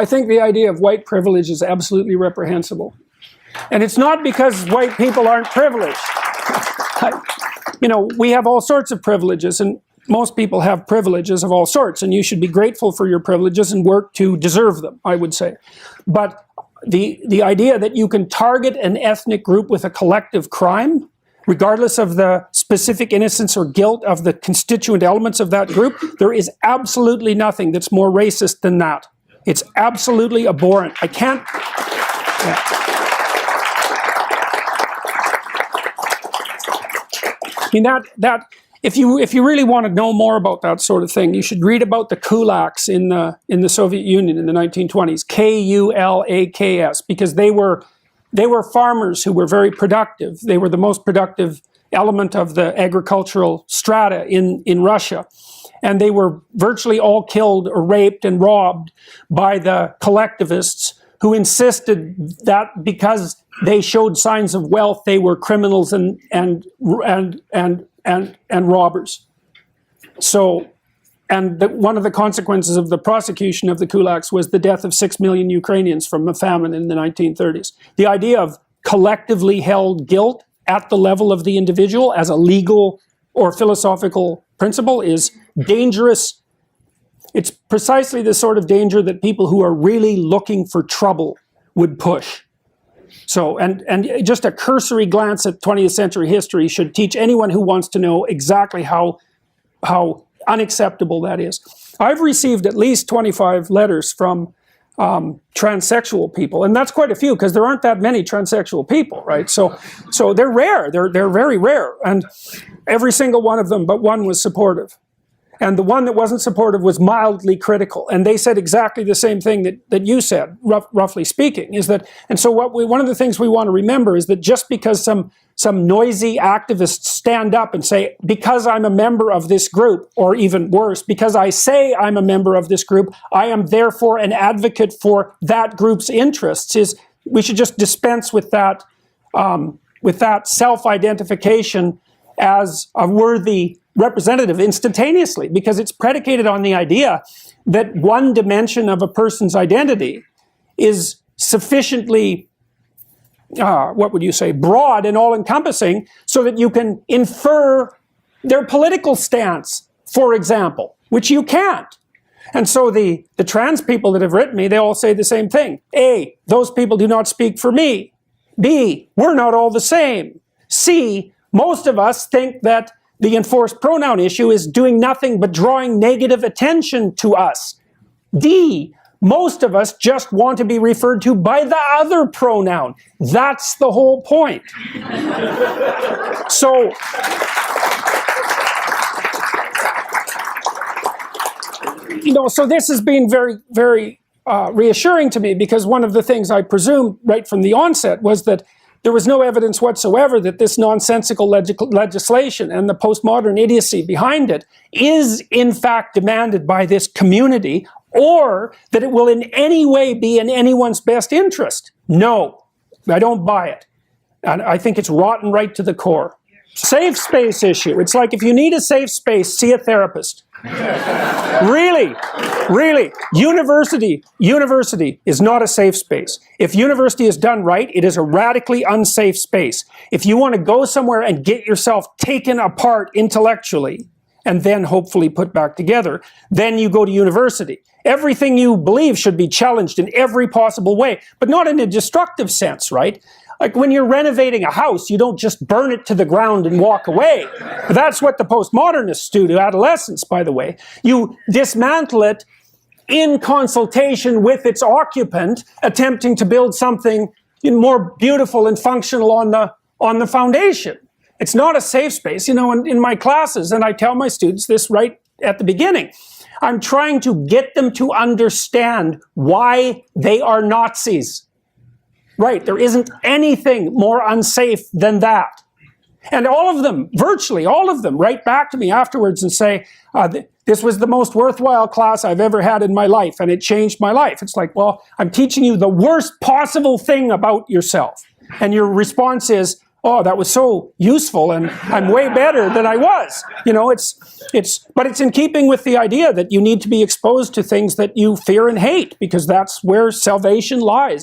I think the idea of white privilege is absolutely reprehensible. And it's not because white people aren't privileged. You know, we have all sorts of privileges, and most people have privileges of all sorts, and you should be grateful for your privileges and work to deserve them, I would say. But the idea that you can target an ethnic group with a collective crime, regardless of the specific innocence or guilt of the constituent elements of that group, there is absolutely nothing that's more racist than that. It's absolutely abhorrent. I can't... Yeah. I mean, if you really want to know more about that sort of thing, you should read about the kulaks in the Soviet Union in the 1920s, Kulaks, because they were farmers who were very productive. They were the most productive element of the agricultural strata in Russia. And they were virtually all killed or raped and robbed by the collectivists who insisted that because they showed signs of wealth, they were criminals and robbers. So, and one of the consequences of the prosecution of the kulaks was the death of 6 million Ukrainians from a famine in the 1930s. The idea of collectively held guilt at the level of the individual as a legal or philosophical principle is dangerous. It's precisely the sort of danger that people who are really looking for trouble would push. So, and just a cursory glance at 20th century history should teach anyone who wants to know exactly how unacceptable that is. I've received at least 25 letters from transsexual people, and that's quite a few because there aren't that many transsexual people, right? So they're rare. They're very rare, and every single one of them but one was supportive. And the one that wasn't supportive was mildly critical. And they said exactly the same thing that you said, roughly speaking, is that, and so one of the things we want to remember is that just because some noisy activists stand up and say, because I'm a member of this group, or even worse, because I say I'm a member of this group, I am therefore an advocate for that group's interests, is we should just dispense with that self-identification as a worthy representative instantaneously, because it's predicated on the idea that one dimension of a person's identity is sufficiently, what would you say, broad and all-encompassing so that you can infer their political stance, for example, which you can't. And so the trans people that have written me, they all say the same thing. A, those people do not speak for me. B, we're not all the same. C, most of us think that the enforced pronoun issue is doing nothing but drawing negative attention to us. D, most of us just want to be referred to by the other pronoun. That's the whole point. So, you know, so this has been very, very reassuring to me, because one of the things I presumed right from the onset was that there was no evidence whatsoever that this nonsensical legislation and the postmodern idiocy behind it is in fact demanded by this community, or that it will in any way be in anyone's best interest. No, I don't buy it. And I think it's rotten right to the core. Safe space issue. It's like, if you need a safe space, see a therapist. Really, really. University is not a safe space. If university is done right, it is a radically unsafe space. If you want to go somewhere and get yourself taken apart intellectually, and then hopefully put back together, then you go to university. Everything you believe should be challenged in every possible way, but not in a destructive sense, right? Like when you're renovating a house, you don't just burn it to the ground and walk away. That's what the postmodernists do to adolescence, by the way. You dismantle it in consultation with its occupant, attempting to build something more beautiful and functional on the foundation. It's not a safe space. You know, in my classes, and I tell my students this right at the beginning, I'm trying to get them to understand why they are Nazis. Right, there isn't anything more unsafe than that. And all of them, virtually all of them, write back to me afterwards and say, this was the most worthwhile class I've ever had in my life, and it changed my life. It's like, well, I'm teaching you the worst possible thing about yourself. And your response is, oh, that was so useful, and I'm way better than I was. You know, but it's in keeping with the idea that you need to be exposed to things that you fear and hate, because that's where salvation lies.